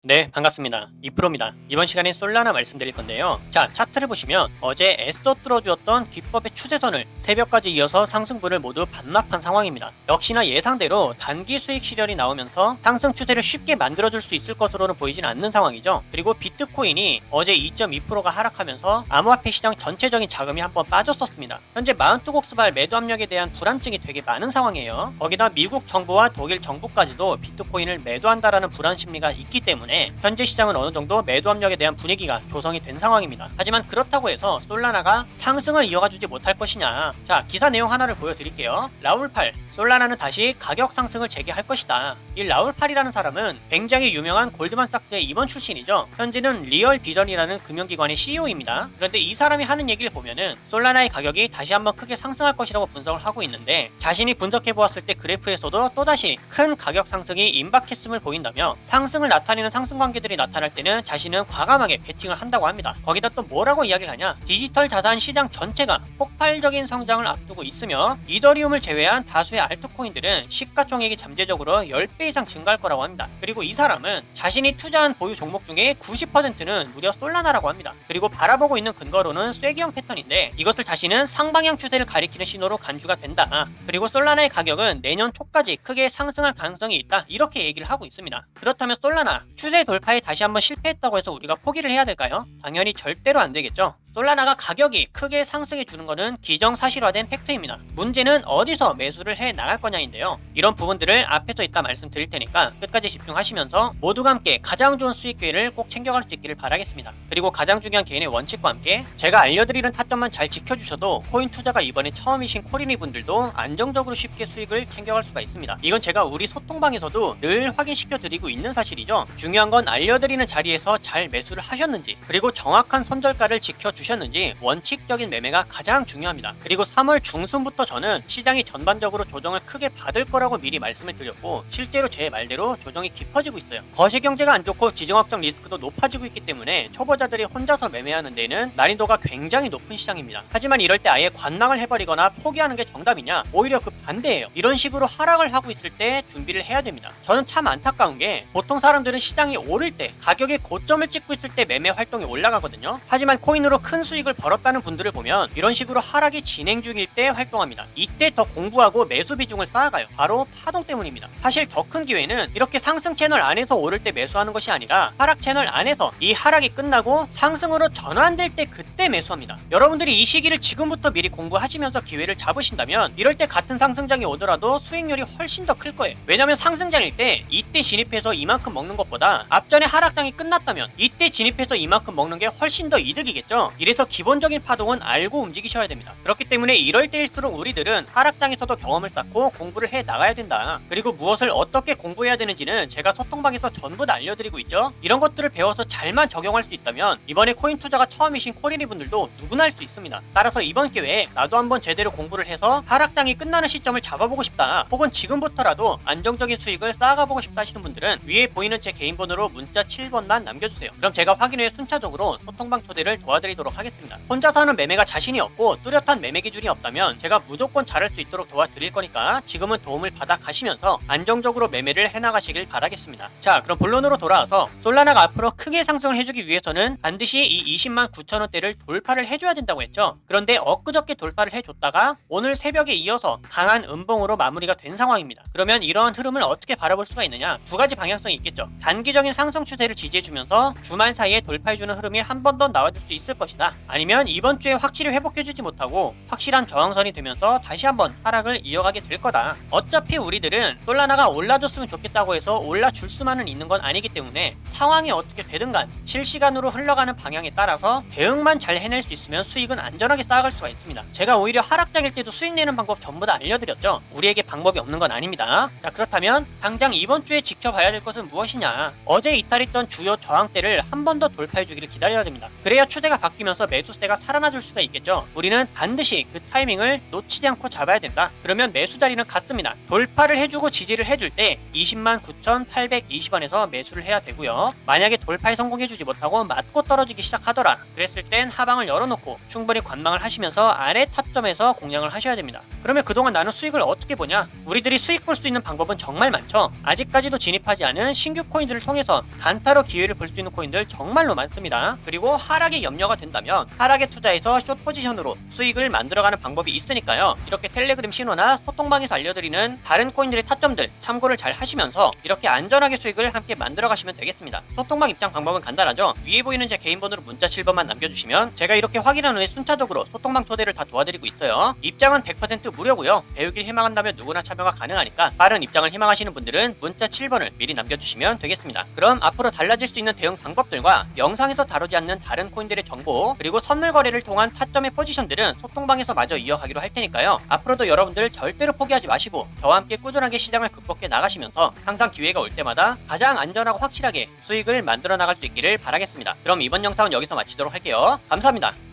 네, 반갑습니다. 2%입니다. 이번 시간에 솔라나 말씀드릴 건데요. 자, 차트를 보시면 어제 애써 뚫어주었던 기법의 추세선을 새벽까지 이어서 상승분을 모두 반납한 상황입니다. 역시나 예상대로 단기 수익 실현이 나오면서 상승 추세를 쉽게 만들어줄 수 있을 것으로는 보이진 않는 상황이죠. 그리고 비트코인이 어제 2.2%가 하락하면서 암호화폐 시장 전체적인 자금이 한번 빠졌었습니다. 현재 마운트곡스발 매도 압력에 대한 불안증이 되게 많은 상황이에요. 거기다 미국 정부와 독일 정부까지도 비트코인을 매도한다라는 불안 심리가 있기 때문에 현재 시장은 어느 정도 매도 압력에 대한 분위기가 조성이 된 상황입니다. 하지만 그렇다고 해서 솔라나가 상승을 이어가주지 못할 것이냐. 자, 기사 내용 하나를 보여드릴게요. 라울팔, 솔라나는 다시 가격 상승을 재개할 것이다. 이 라울팔이라는 사람은 굉장히 유명한 골드만삭스의 임원 출신이죠. 현재는 리얼 비전이라는 금융기관의 CEO입니다. 그런데 이 사람이 하는 얘기를 보면은 솔라나의 가격이 다시 한번 크게 상승할 것이라고 분석을 하고 있는데, 자신이 분석해 보았을 때 그래프에서도 또다시 큰 가격 상승이 임박했음을 보인다며 상승을 나타내는 상승 관계들이 나타날 때는 자신은 과감하게 베팅을 한다고 합니다. 거기다 또 뭐라고 이야기를 하냐? 디지털 자산 시장 전체가 폭발적인 성장을 앞두고 있으며 이더리움을 제외한 다수의 알트코인들은 시가총액이 잠재적으로 10배 이상 증가할 거라고 합니다. 그리고 이 사람은 자신이 투자한 보유 종목 중에 90%는 무려 솔라나라고 합니다. 그리고 바라보고 있는 근거로는 쐐기형 패턴인데, 이것을 자신은 상방향 추세를 가리키는 신호로 간주가 된다. 그리고 솔라나의 가격은 내년 초까지 크게 상승할 가능성이 있다, 이렇게 얘기를 하고 있습니다. 그렇다면 솔라나 추세 돌파에 다시 한번 실패했다고 해서 우리가 포기를 해야 될까요? 당연히 절대로 안 되겠죠. 솔라나가 가격이 크게 상승해 주는 것은 기정사실화된 팩트입니다. 문제는 어디서 매수를 해 나갈 거냐인데요. 이런 부분들을 앞에서 이따 말씀드릴 테니까 끝까지 집중하시면서 모두가 함께 가장 좋은 수익 기회를 꼭 챙겨갈 수 있기를 바라겠습니다. 그리고 가장 중요한 개인의 원칙과 함께 제가 알려드리는 타점만 잘 지켜주셔도 코인 투자가 이번에 처음이신 코리니 분들도 안정적으로 쉽게 수익을 챙겨갈 수가 있습니다. 이건 제가 우리 소통방에서도 늘 확인시켜 드리고 있는 사실이죠. 중요한 건 알려드리는 자리에서 잘 매수를 하셨는지, 그리고 정확한 손절가를 지켜주셨는지, 원칙적인 매매가 가장 중요합니다. 그리고 3월 중순부터 저는 시장이 전반적으로 조정을 크게 받을 거라고 미리 말씀을 드렸고, 실제로 제 말대로 조정이 깊어지고 있어요. 거시경제가 안 좋고 지정학적 리스크도 높아지고 있기 때문에 초보자들이 혼자서 매매하는 데는 난이도가 굉장히 높은 시장입니다. 하지만 이럴 때 아예 관망을 해버리거나 포기하는 게 정답이냐? 오히려 그 반대예요. 이런 식으로 하락을 하고 있을 때 준비를 해야 됩니다. 저는 참 안타까운 게, 보통 사람들은 시장이 오를 때, 가격의 고점을 찍고 있을 때 매매 활동이 올라가거든요. 하지만 코인으로 큰 수익을 벌었다는 분들을 보면 이런 식으로 하락이 진행 중일 때 활동합니다. 이때 더 공부하고 매수 비중을 쌓아가요. 바로 파동 때문입니다. 사실 더 큰 기회는 이렇게 상승 채널 안에서 오를 때 매수하는 것이 아니라 하락 채널 안에서 이 하락이 끝나고 상승으로 전환될 때 그때 매수합니다. 여러분들이 이 시기를 지금부터 미리 공부하시면서 기회를 잡으신다면 이럴 때 같은 상승장이 오더라도 수익률이 훨씬 더 클 거예요. 왜냐면 상승장일 때 이때 진입해서 이만큼 먹는 것보다 앞전에 하락장이 끝났다면 이때 진입해서 이만큼 먹는 게 훨씬 더 이득이겠죠. 이래서 기본적인 파동은 알고 움직이셔야 됩니다. 그렇기 때문에 이럴 때일수록 우리들은 하락장에서도 경험을 쌓고 공부를 해 나가야 된다. 그리고 무엇을 어떻게 공부해야 되는지는 제가 소통방에서 전부 다 알려드리고 있죠. 이런 것들을 배워서 잘만 적용할 수 있다면 이번에 코인 투자가 처음이신 코리니 분들도 누구나 할 수 있습니다. 따라서 이번 기회에 나도 한번 제대로 공부를 해서 하락장이 끝나는 시점을 잡아보고 싶다, 혹은 지금부터라도 안정적인 수익을 쌓아가보고 싶다 하시는 분들은 위에 보이는 제 개인 번호로 문자 7번만 남겨주세요. 그럼 제가 확인 후에 순차적으로 소통방 초대를 도와드리도록 하겠습니다. 혼자서 하는 매매가 자신이 없고 뚜렷한 매매 기준이 없다면 제가 무조건 잘할 수 있도록 도와드릴 거니까 지금은 도움을 받아 가시면서 안정적으로 매매를 해나가시길 바라겠습니다. 자, 그럼 본론으로 돌아와서 솔라나가 앞으로 크게 상승을 해주기 위해서는 반드시 이 20만 9천 원대를 돌파를 해줘야 된다고 했죠. 그런데 엊그저께 돌파를 해줬다가 오늘 새벽에 이어서 강한 음봉으로 마무리가 된 상황입니다. 그러면 이러한 흐름을 어떻게 바라볼 수가 있느냐? 두 가지 방향성이 있겠죠. 단기적인 상승 추세를 지지해주면서 주말 사이에 돌파해주는 흐름이 한 번 더 나와줄 수 있을 것이다. 아니면 이번 주에 확실히 회복해주지 못하고 확실한 저항선이 되면서 다시 한번 하락을 이어가게 될 거다. 어차피 우리들은 솔라나가 올라줬으면 좋겠다고 해서 올라줄 수만은 있는 건 아니기 때문에 상황이 어떻게 되든 간 실시간으로 흘러가는 방향에 따라서 대응만 잘 해낼 수 있으면 수익은 안전하게 쌓아갈 수가 있습니다. 제가 오히려 하락장일 때도 수익 내는 방법 전부 다 알려드렸죠. 우리에게 방법이 없는 건 아닙니다. 자, 그렇다면 당장 이번 주에 지켜봐야 될 것은 무엇이냐? 어제 이탈했던 주요 저항대를 한 번 더 돌파해주기를 기다려야 됩니다. 그래야 추세가 바뀌면 올라가면서 매수세가 살아나줄 수가 있겠죠. 우리는 반드시 그 타이밍을 놓치지 않고 잡아야 된다. 그러면 매수 자리는 같습니다. 돌파를 해주고 지지를 해줄 때 209,820원에서 매수를 해야 되고요. 만약에 돌파에 성공해주지 못하고 맞고 떨어지기 시작하더라. 그랬을 땐 하방을 열어놓고 충분히 관망을 하시면서 아래 타점에서 공략을 하셔야 됩니다. 그러면 그동안 나는 수익을 어떻게 보냐? 우리들이 수익 볼 수 있는 방법은 정말 많죠. 아직까지도 진입하지 않은 신규 코인들을 통해서 단타로 기회를 볼 수 있는 코인들 정말로 많습니다. 그리고 하락에 염려가 된다면 하락에 투자해서 숏 포지션으로 수익을 만들어가는 방법이 있으니까요. 이렇게 텔레그램 신호나 소통방에서 알려드리는 다른 코인들의 타점들 참고를 잘 하시면서 이렇게 안전하게 수익을 함께 만들어 가시면 되겠습니다. 소통방 입장 방법은 간단하죠. 위에 보이는 제 개인 번호로 문자 7번만 남겨주시면 제가 이렇게 확인한 후에 순차적으로 소통방 초대를 다 도와드리고 있어요. 입장은 100% 무료고요. 배우길 희망한다면 누구나 참여가 가능하니까 빠른 입장을 희망하시는 분들은 문자 7번을 미리 남겨주시면 되겠습니다. 그럼 앞으로 달라질 수 있는 대응 방법들과 영상에서 다루지 않는 다른 코인들의 정보 그리고 선물 거래를 통한 타점의 포지션들은 소통방에서 마저 이어가기로 할 테니까요. 앞으로도 여러분들 절대로 포기하지 마시고 저와 함께 꾸준하게 시장을 극복해 나가시면서 항상 기회가 올 때마다 가장 안전하고 확실하게 수익을 만들어 나갈 수 있기를 바라겠습니다. 그럼 이번 영상은 여기서 마치도록 할게요. 감사합니다.